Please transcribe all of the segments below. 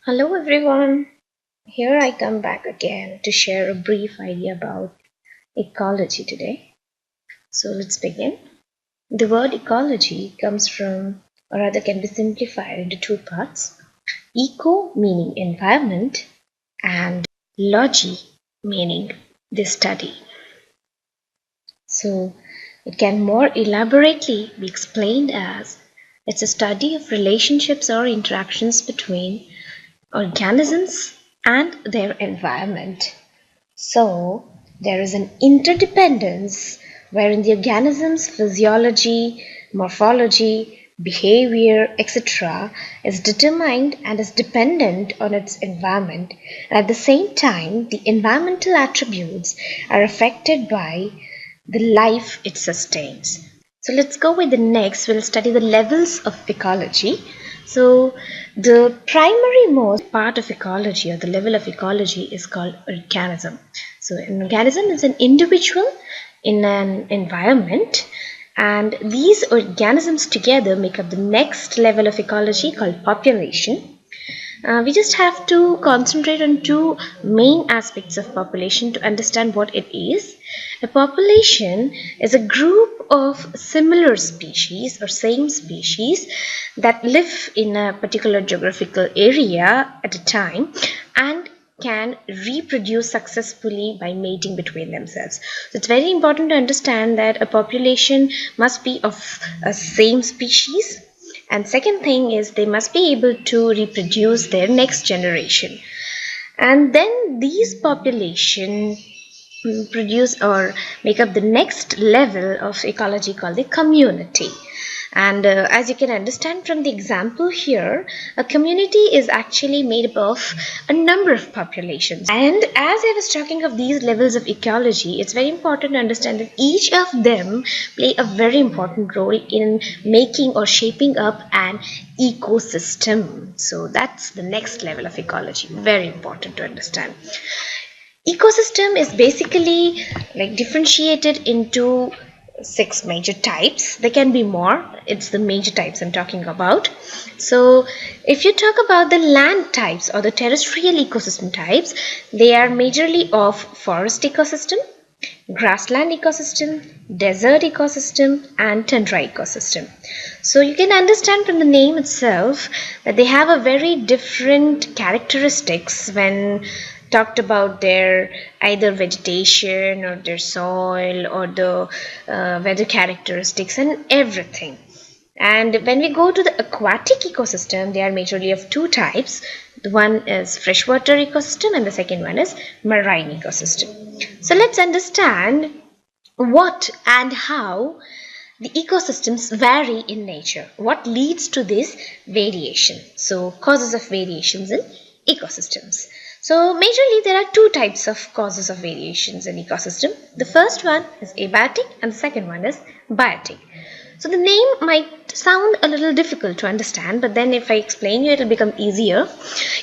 Hello everyone. Here I come back again to share a brief idea about ecology today. So let's begin. The word ecology comes from, or rather can be simplified into two parts. Eco meaning environment and logy meaning the study. So it can more elaborately be explained as it's a study of relationships or interactions between organisms and their environment. So, there is an interdependence wherein the organism's physiology, morphology, behavior, etc., is determined and is dependent on its environment. And at the same time, the environmental attributes are affected by the life it sustains. So let's go with the next. We'll study the levels of ecology. So the primary most part of ecology or the level of ecology is called organism. So an organism is an individual in an environment, and these organisms together make up the next level of ecology called population. We just have to concentrate on two main aspects of population to understand what it is. A population is a group of similar species or same species that live in a particular geographical area at a time and can reproduce successfully by mating between themselves. So it's very important to understand that a population must be of a same species, and second thing is they must be able to reproduce their next generation. And then these population produce or make up the next level of ecology called the community. And as you can understand from the example here, a community is actually made up of a number of populations. And as I was talking of these levels of ecology, it's very important to understand that each of them play a very important role in making or shaping up an ecosystem. So that's the next level of ecology. Very important to understand. Ecosystem is basically like differentiated into six major types. There can be more. It's the major types I'm talking about. So if you talk about the land types or the terrestrial ecosystem types, they are majorly of forest ecosystem, grassland ecosystem, desert ecosystem, and tundra ecosystem. So you can understand from the name itself that they have a very different characteristics when talked about their either vegetation or their soil or the weather characteristics and everything. And when we go to the aquatic ecosystem, they are majorly of two types. The one is freshwater ecosystem and the second one is marine ecosystem. So let's understand what and how the ecosystems vary in nature. What leads to this variation? So causes of variations in ecosystems. So majorly there are two types of causes of variations in ecosystem. The first one is abiotic and the second one is biotic. So the name might sound a little difficult to understand, but then if I explain you, it will become easier.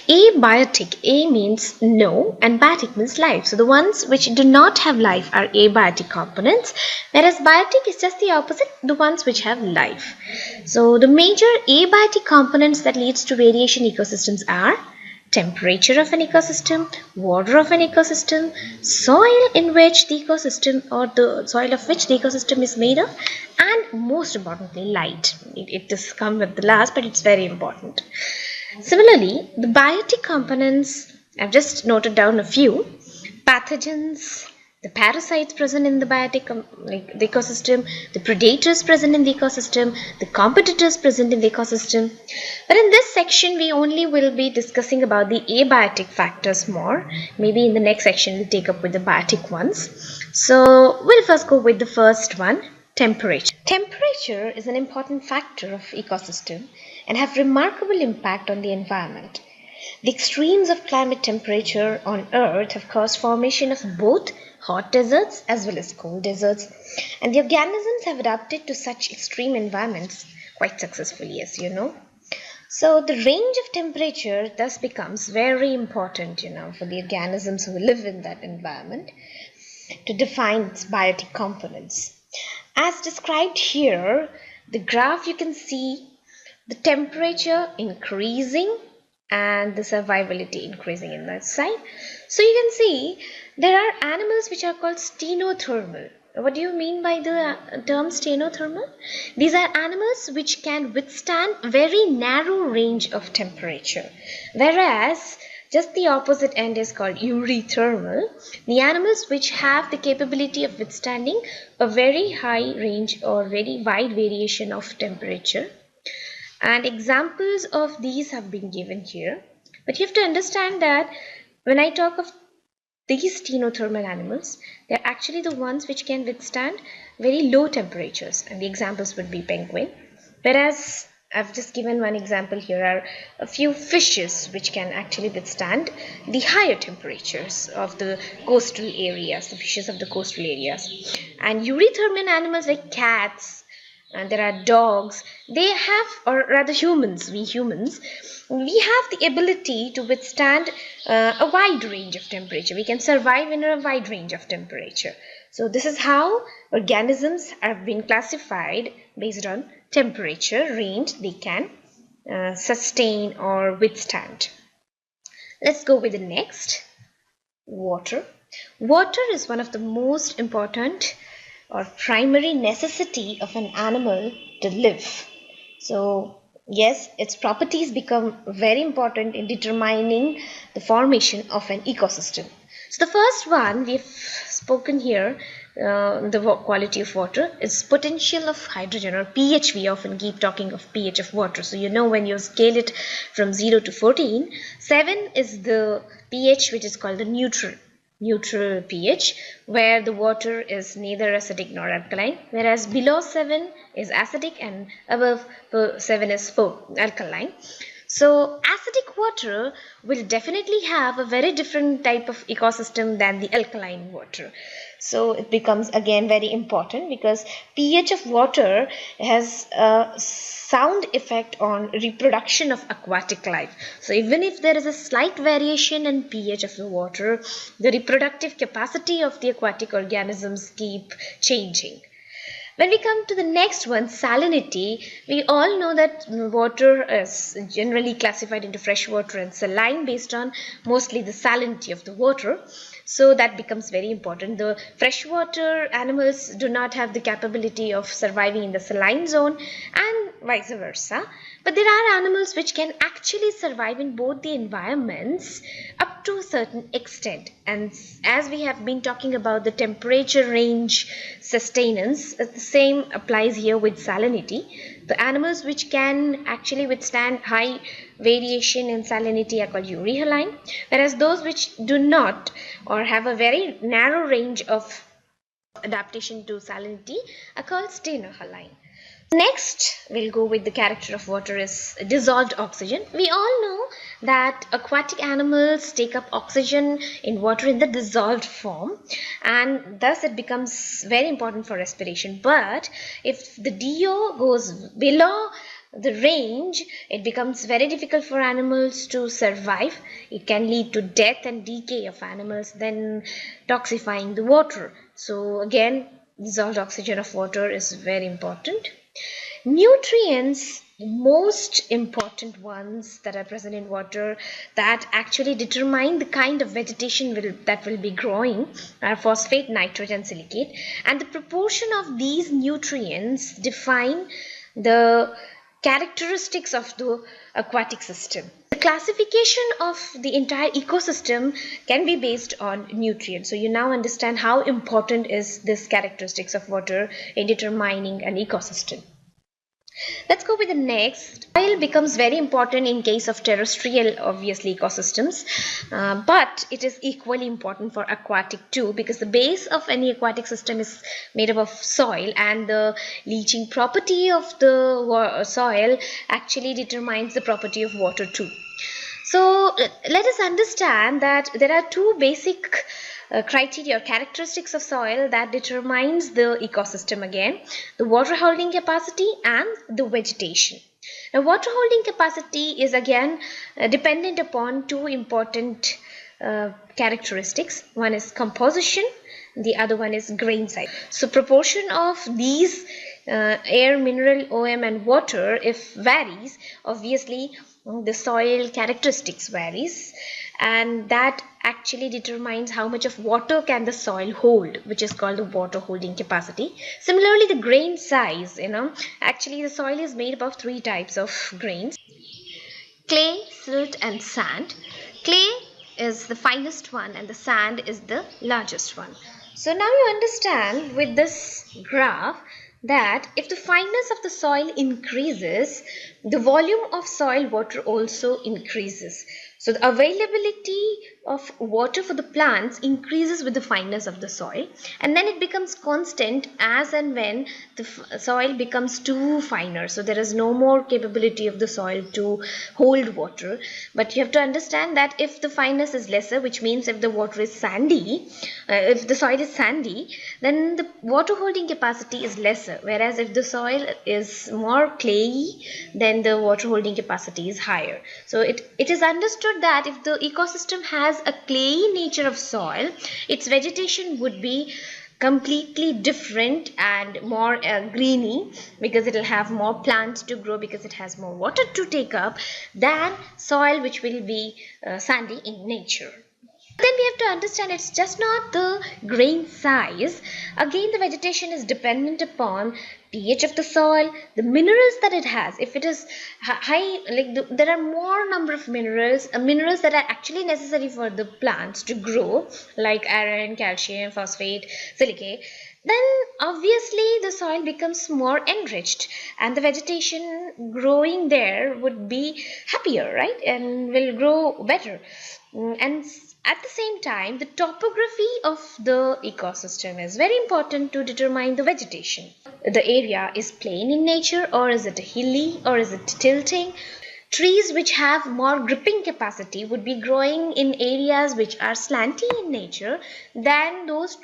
Abiotic, A means no and biotic means life. So the ones which do not have life are abiotic components, whereas biotic is just the opposite, the ones which have life. So the major abiotic components that leads to variation ecosystems are temperature of an ecosystem, water of an ecosystem, soil in which the ecosystem or the soil of which the ecosystem is made of, and most importantly light. It does come with the last, but it's very important. Similarly, the biotic components, I've just noted down a few: pathogens, the parasites present in the like the ecosystem, the predators present in the ecosystem, the competitors present in the ecosystem. But in this section, we only will be discussing about the abiotic factors more. Maybe in the next section, we'll take up with the biotic ones. So we'll first go with the first one, temperature. Temperature is an important factor of ecosystem and have remarkable impact on the environment. The extremes of climate temperature on Earth have caused formation of both hot deserts as well as cold deserts, and the organisms have adapted to such extreme environments quite successfully, as you know. So the range of temperature thus becomes very important, for the organisms who live in that environment to define its biotic components. As described here, the graph you can see the temperature increasing and the survivability increasing in that side. So you can see there are animals which are called stenothermal. What do you mean by the term stenothermal? These are animals which can withstand very narrow range of temperature, whereas just the opposite end is called eurythermal, the animals which have the capability of withstanding a very high range or very wide variation of temperature. And examples of these have been given here. But you have to understand that when I talk of these stenothermal animals, they're actually the ones which can withstand very low temperatures, and the examples would be penguin. Whereas I've just given one example here are a few fishes which can actually withstand the higher temperatures of the coastal areas, the fishes of the coastal areas. And eurythermal animals like cats, and there are dogs, they have, or rather humans, we have the ability to withstand a wide range of temperature. We can survive in a wide range of temperature. So this is how organisms have been classified based on temperature range they can sustain or withstand. Let's go with the next. Water. Water is one of the most important or primary necessity of an animal to live. So yes, its properties become very important in determining the formation of an ecosystem. So the first one we've spoken here, the quality of water, is potential of hydrogen, or pH. We often keep talking of pH of water. So you know, when you scale it from 0 to 14, 7 is the pH which is called the neutral pH, where the water is neither acidic nor alkaline, whereas below 7 is acidic and above 7 is alkaline. So acidic water will definitely have a very different type of ecosystem than the alkaline water. So it becomes again very important, because pH of water has a sound effect on reproduction of aquatic life. So even if there is a slight variation in pH of the water, the reproductive capacity of the aquatic organisms keep changing. When we come to the next one, salinity, we all know that water is generally classified into freshwater and saline based on mostly the salinity of the water. So that becomes very important. The freshwater animals do not have the capability of surviving in the saline zone, and vice versa. But there are animals which can actually survive in both the environments up to a certain extent. And as we have been talking about the temperature range sustenance, the same applies here with salinity. The animals which can actually withstand high variation in salinity are called euryhaline, whereas those which do not or have a very narrow range of adaptation to salinity are called stenohaline. Next, we'll go with the character of water is dissolved oxygen. We all know that aquatic animals take up oxygen in water in the dissolved form, and thus it becomes very important for respiration. But if the DO goes below the range, it becomes very difficult for animals to survive. It can lead to death and decay of animals, then toxifying the water. So again, dissolved oxygen of water is very important. Nutrients, most important ones that are present in water that actually determine the kind of vegetation that will be growing, are phosphate, nitrogen, silicate, and the proportion of these nutrients define the characteristics of the aquatic system. The classification of the entire ecosystem can be based on nutrients. So you now understand how important is this characteristics of water in determining an ecosystem. Let's go with the next. Soil becomes very important in case of terrestrial, obviously, ecosystems, but it is equally important for aquatic too, because the base of any aquatic system is made up of soil, and the leaching property of the soil actually determines the property of water too. So let us understand that there are two basic criteria or characteristics of soil that determines the ecosystem again: the water holding capacity and the vegetation. Now water holding capacity is again dependent upon two important characteristics. One is composition, the other one is grain size. So proportion of these air, mineral, OM and water, if varies, obviously the soil characteristics varies, and that actually determines how much of water can the soil hold, which is called the water holding capacity. Similarly, the grain size, actually the soil is made up of three types of grains: clay, silt, and sand. Clay is the finest one and the sand is the largest one. So now you understand with this graph that if the fineness of the soil increases, the volume of soil water also increases. So the availability of water for the plants increases with the fineness of the soil, and then it becomes constant as and when the soil becomes too finer. So there is no more capability of the soil to hold water. But you have to understand that if the fineness is lesser, which means if the water is sandy, if the soil is sandy, then the water holding capacity is lesser. Whereas if the soil is more clayey, then the water holding capacity is higher. So it is understood that if the ecosystem has a clayey nature of soil, its vegetation would be completely different and more greeny, because it will have more plants to grow because it has more water to take up than soil which will be sandy in nature. Then we have to understand it's just not the grain size. Again, the vegetation is dependent upon pH of the soil, the minerals that it has. If it is high, like there are more number of minerals that are actually necessary for the plants to grow, like iron, calcium, phosphate, silicate, then obviously the soil becomes more enriched and the vegetation growing there would be happier, right, and will grow better. And at the same time, the topography of the ecosystem is very important to determine the vegetation. The area is plain in nature, or is it hilly, or is it tilting? Trees which have more gripping capacity would be growing in areas which are slanty in nature than those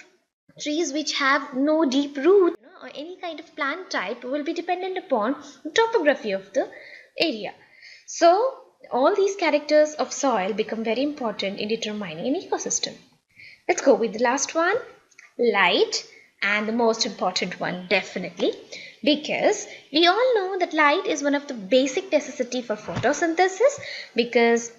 trees which have no deep root, or any kind of plant type will be dependent upon the topography of the area. So all these characters of soil become very important in determining an ecosystem. Let's go with the last one, light, and the most important one definitely, because we all know that light is one of the basic necessity for photosynthesis, because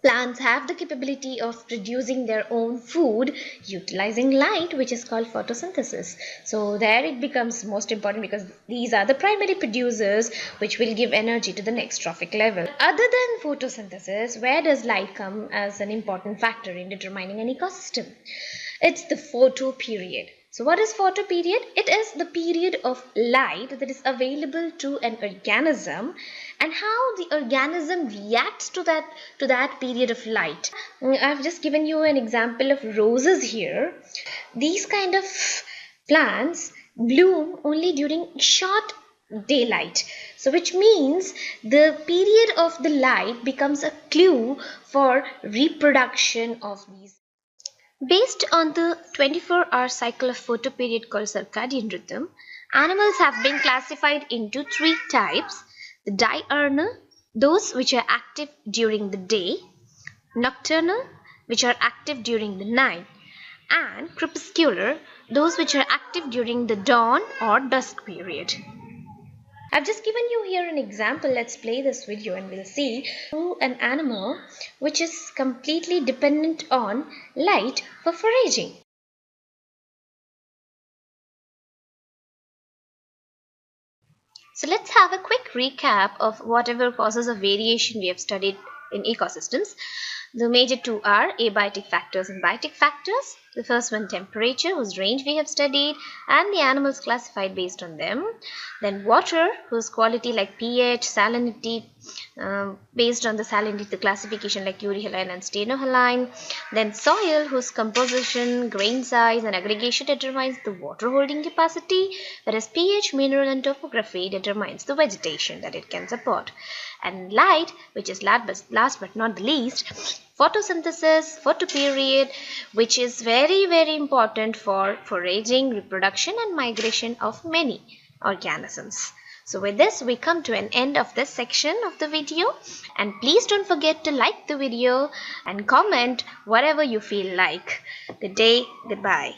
plants have the capability of producing their own food utilizing light, which is called photosynthesis. So there it becomes most important, because these are the primary producers which will give energy to the next trophic level. Other than photosynthesis, where does light come as an important factor in determining an ecosystem? It's the photo period. So what is photo period? It is the period of light that is available to an organism, and how the organism reacts to that period of light. I've just given you an example of roses here. These kind of plants bloom only during short daylight, so which means the period of the light becomes a clue for reproduction of these. Based on the 24-hour cycle of photoperiod called circadian rhythm, animals have been classified into three types: the diurnal, those which are active during the day; nocturnal, which are active during the night; and crepuscular, those which are active during the dawn or dusk period. I've just given you here an example. Let's play this video and we'll see an animal which is completely dependent on light for foraging. So let's have a quick recap of whatever causes of variation we have studied in ecosystems. The major two are abiotic factors and biotic factors. The first one, temperature, whose range we have studied, and the animals classified based on them. Then water, whose quality like pH, salinity, based on the salinity, the classification like euryhaline and stenohaline. Then soil, whose composition, grain size, and aggregation determines the water holding capacity, whereas pH, mineral, and topography determines the vegetation that it can support. And light, which is last but not the least, photosynthesis, photoperiod, which is very, very important for foraging, reproduction, and migration of many organisms. So with this, we come to an end of this section of the video, and please don't forget to like the video and comment whatever you feel like. Good day, goodbye.